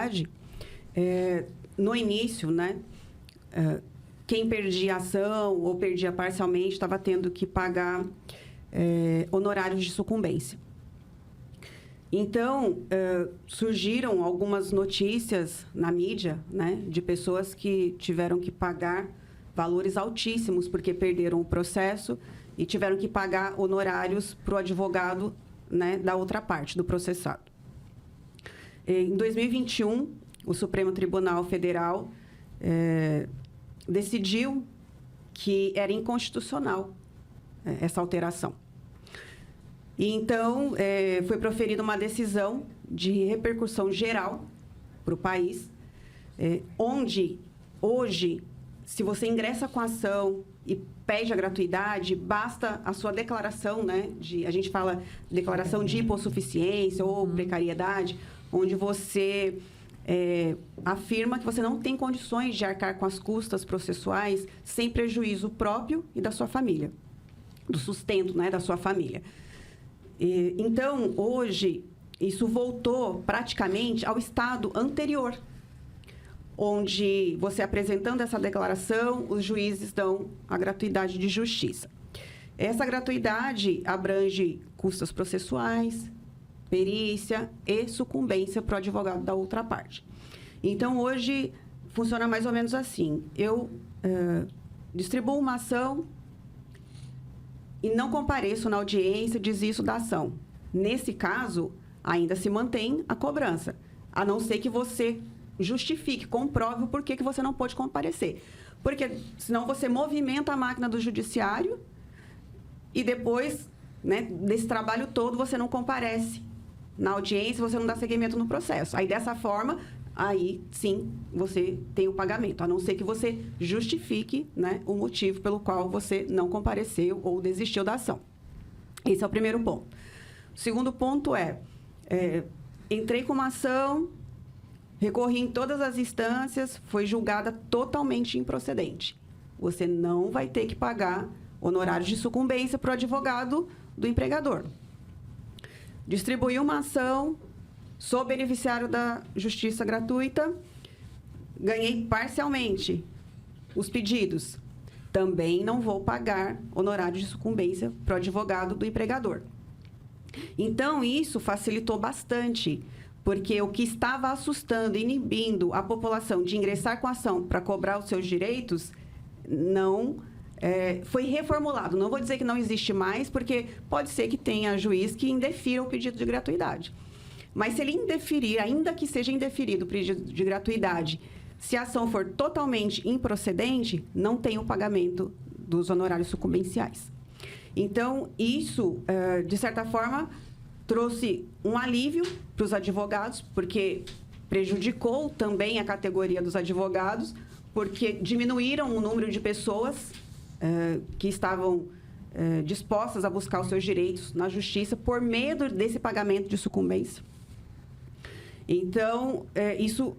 gratuidade, no início, né, quem perdia a ação ou perdia parcialmente estava tendo que pagar honorários de sucumbência. Então, surgiram algumas notícias na mídia, né, de pessoas que tiveram que pagar valores altíssimos porque perderam o processo e tiveram que pagar honorários para o advogado, né, da outra parte, do processado. Em 2021, o Supremo Tribunal Federal decidiu que era inconstitucional essa alteração. E, então, foi proferida uma decisão de repercussão geral para o país, onde, hoje, se você ingressa com a ação e pede a gratuidade, basta a sua declaração, né, a gente fala declaração de hipossuficiência ou precariedade, onde você afirma que você não tem condições de arcar com as custas processuais sem prejuízo próprio e da sua família, do sustento, né, da sua família. Então, hoje, isso voltou praticamente ao estado anterior, onde você apresentando essa declaração, os juízes dão a gratuidade de justiça. Essa gratuidade abrange custas processuais, perícia e sucumbência para o advogado da outra parte. Então, hoje, funciona mais ou menos assim. Eu distribuo uma ação e não compareço na audiência, desisto da ação. Nesse caso, ainda se mantém a cobrança, a não ser que você justifique, comprove o porquê que você não pôde comparecer. Porque senão você movimenta a máquina do judiciário e depois, né, desse trabalho todo, você não comparece na audiência, você não dá seguimento no processo. Aí, dessa forma, aí sim você tem o pagamento, a não ser que você justifique, né, o motivo pelo qual você não compareceu ou desistiu da ação. Esse é o primeiro ponto. O segundo ponto entrei com uma ação, recorri em todas as instâncias, foi julgada totalmente improcedente. Você não vai ter que pagar honorários de sucumbência para o advogado do empregador. Distribuí uma ação, sou beneficiário da justiça gratuita, ganhei parcialmente os pedidos. Também não vou pagar honorário de sucumbência para o advogado do empregador. Então, isso facilitou bastante, porque o que estava assustando, inibindo a população de ingressar com a ação para cobrar os seus direitos, não foi reformulado. Não vou dizer que não existe mais, porque pode ser que tenha juiz que indefira o pedido de gratuidade. Mas se ele indeferir, ainda que seja indeferido o pedido de gratuidade, se a ação for totalmente improcedente, não tem o pagamento dos honorários sucumbenciais. Então, isso, de certa forma, trouxe um alívio para os advogados, porque prejudicou também a categoria dos advogados, porque diminuíram o número de pessoas que estavam dispostas a buscar os seus direitos na justiça por medo desse pagamento de sucumbência. Então, isso,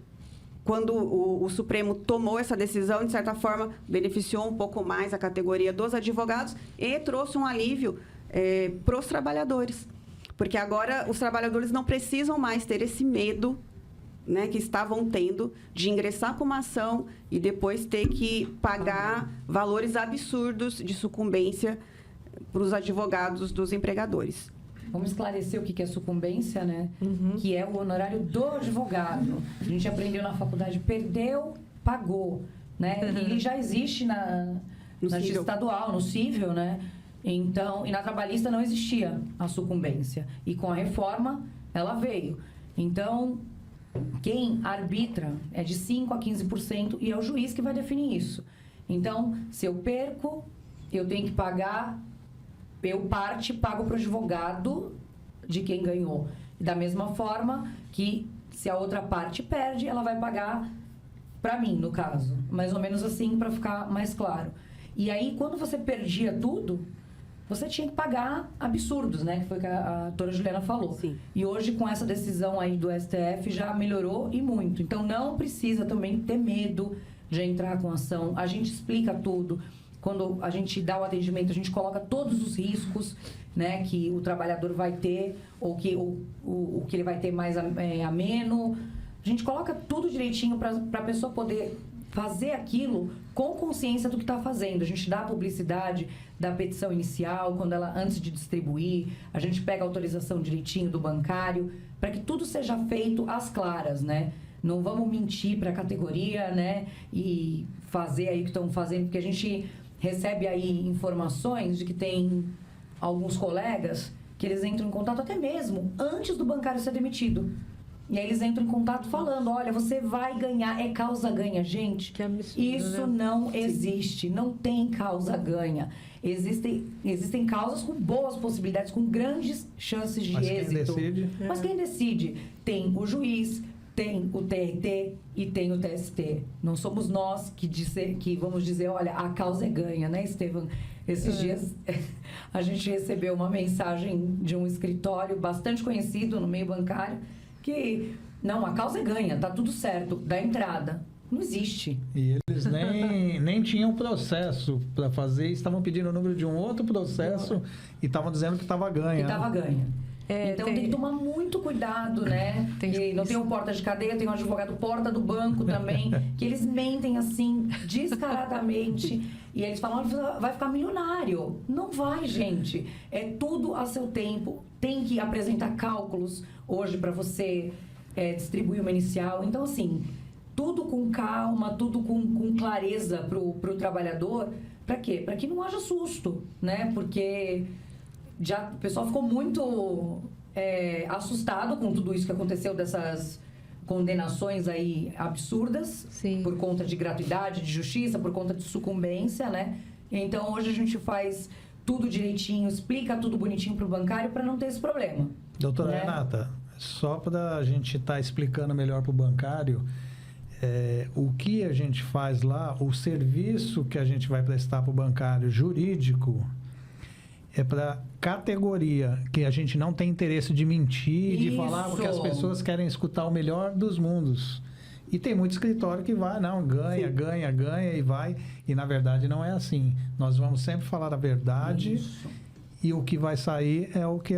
quando o Supremo tomou essa decisão, de certa forma, beneficiou um pouco mais a categoria dos advogados e trouxe um alívio para os trabalhadores. Porque agora os trabalhadores não precisam mais ter esse medo, né, que estavam tendo de ingressar com uma ação e depois ter que pagar valores absurdos de sucumbência para os advogados dos empregadores. Vamos esclarecer o que é sucumbência, né? Que é o honorário do advogado. A gente aprendeu na faculdade, perdeu, pagou, né? E já existe na justiça estadual, no cível, né? Então, e na trabalhista não existia a sucumbência. E com a reforma, ela veio. Então, quem arbitra é de 5% a 15% e é o juiz que vai definir isso. Então, se eu perco, eu tenho que pagar, pago para o advogado de quem ganhou. Da mesma forma que, se a outra parte perde, ela vai pagar para mim, no caso. Mais ou menos assim, para ficar mais claro. E aí, quando você perdia tudo, você tinha que pagar absurdos, né? Que foi o que a doutora Juliana falou. Sim. E hoje, com essa decisão aí do STF, já melhorou e muito. Então, não precisa também ter medo de entrar com ação. A gente explica tudo. Quando a gente dá o atendimento, a gente coloca todos os riscos, né? Que o trabalhar vai ter, ou que o que ele vai ter mais ameno. A gente coloca tudo direitinho para a pessoa poder fazer aquilo com consciência do que está fazendo. A gente dá a publicidade da petição inicial, quando ela, antes de distribuir, a gente pega a autorização direitinho do bancário, para que tudo seja feito às claras, né? Não vamos mentir para a categoria, né? E fazer aí o que estão fazendo, porque a gente recebe aí informações de que tem alguns colegas que eles entram em contato até mesmo antes do bancário ser demitido. E aí eles entram em contato falando, olha, você vai ganhar, é causa ganha, gente. Que absurdo, isso né? não existe, não tem causa ganha. Existem causas com boas possibilidades, com grandes chances de êxito. Quem decide? Mas quem decide? Tem o juiz, tem o TRT e tem o TST. Não somos nós que vamos dizer, olha, a causa é ganha, né, Estevam? Esses dias a gente recebeu uma mensagem de um escritório bastante conhecido no meio bancário que, não, a causa é ganha, tá tudo certo, da entrada. Não existe. E eles nem tinham processo para fazer, estavam pedindo o número de um outro processo e estavam dizendo que estava ganha. Que estava ganha. Então tem que tomar muito cuidado, né? Não tem o porta de cadeia, tem o advogado porta do banco também, que eles mentem assim, descaradamente, e eles falam, vai ficar milionário. Não vai, gente. É tudo a seu tempo. Tem que apresentar cálculos hoje para você distribuir uma inicial. Então, assim, tudo com calma, tudo com clareza pro trabalhador. Para quê? Para que não haja susto, né? Porque já o pessoal ficou muito assustado com tudo isso que aconteceu, dessas condenações aí absurdas. Sim. Por conta de gratuidade, de justiça, por conta de sucumbência, né? Então, hoje a gente faz tudo direitinho, explica tudo bonitinho pro bancário para não ter esse problema. Doutora né? Renata, só para a gente estar explicando melhor para o bancário, o que a gente faz lá, o serviço que a gente vai prestar para o bancário jurídico é para categoria, que a gente não tem interesse de mentir, de falar, porque as pessoas querem escutar o melhor dos mundos. E tem muito escritório que vai, não, ganha, Sim. ganha e vai. E, na verdade, não é assim. Nós vamos sempre falar a verdade. Isso. E o que vai sair é o que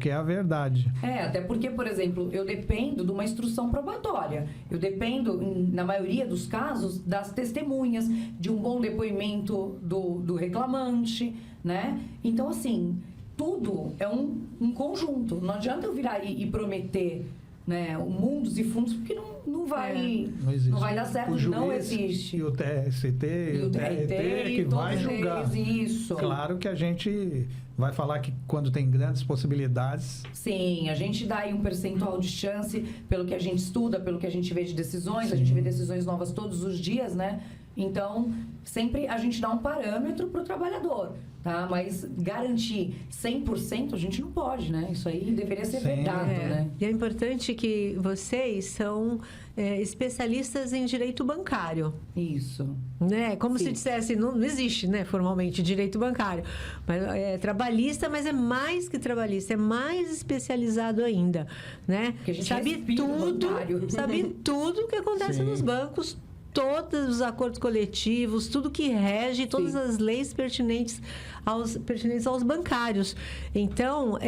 é a verdade. Até porque, por exemplo, eu dependo de uma instrução probatória. Eu dependo, na maioria dos casos, das testemunhas, de um bom depoimento do reclamante, né? Então, assim, tudo é um conjunto. Não adianta eu virar e prometer, né, mundos e fundos, porque não vai, Não existe. não vai dar certo, O juiz não existe. E o TST e o TRT que vai todos julgar. eles, isso. Claro que a gente vai falar que quando tem grandes possibilidades... Sim, a gente dá aí um percentual de chance pelo que a gente estuda, pelo que a gente vê de decisões. Sim. A gente vê decisões novas todos os dias, né? Então, sempre a gente dá um parâmetro para o trabalhador, tá? Mas garantir 100% a gente não pode, né? Isso aí deveria ser Sim. vedado, né? E é importante que vocês são especialistas em direito bancário. Isso. Né? Como Sim. se dissesse, não existe, né, formalmente, direito bancário. Mas é trabalhista, mas é mais que trabalhista, é mais especializado ainda, né? Porque a gente Sabe respira o tudo, bancário. sabe tudo o que acontece Sim. nos bancos, todos os acordos coletivos, tudo que rege, todas Sim. as leis pertinentes aos bancários. Então,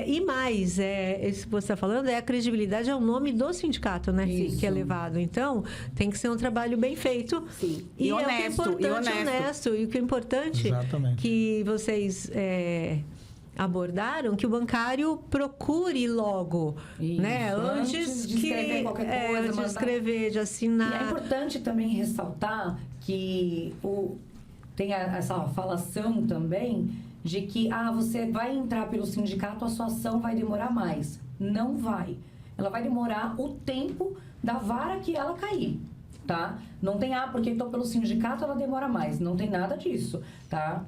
e mais, isso que você está falando, a credibilidade é o nome do sindicato, né? Isso. Que é levado. Então, tem que ser um trabalho bem feito. Sim. E E é o que é honesto, importante, e honesto. E o que é importante Exatamente. que vocês abordaram, que o bancário procure logo, Isso. né? Antes de escrever qualquer coisa, antes de mandar. escrever, de E é assinar. importante também ressaltar que tem essa falação também de que você vai entrar pelo sindicato, a sua ação vai demorar mais. Não vai. Ela vai demorar o tempo da vara que ela cair, tá? Não tem, porque então pelo sindicato ela demora mais. Não tem nada disso, tá?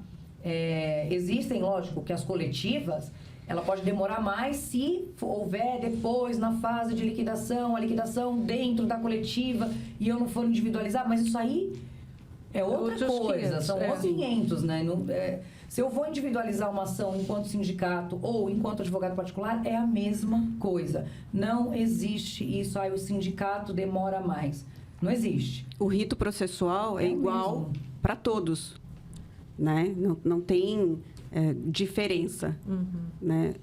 Existem, lógico, que as coletivas, ela pode demorar mais se houver depois, na fase de liquidação, a liquidação dentro da coletiva e eu não for individualizar, mas isso aí é outra Outros coisa, 500, são outros 500, né? Se eu vou individualizar uma ação enquanto sindicato ou enquanto advogado particular, é a mesma coisa. Não existe isso, o sindicato demora mais. Não existe. O rito processual é igual mesmo. para todos, né? Não tem diferença. Uhum. Né?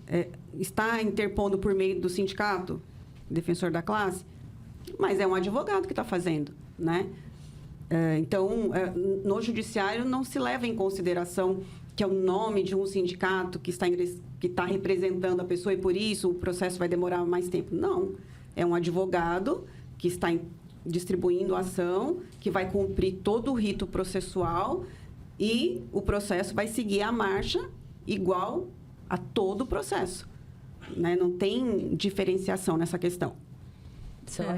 Está interpondo por meio do sindicato, defensor da classe, mas é um advogado que está fazendo, né? Então, no judiciário não se leva em consideração que é o nome de um sindicato que está representando a pessoa e por isso o processo vai demorar mais tempo. Não, é um advogado que está distribuindo a ação, que vai cumprir todo o rito processual e o processo vai seguir a marcha igual a todo o processo, né? Não tem diferenciação nessa questão. Só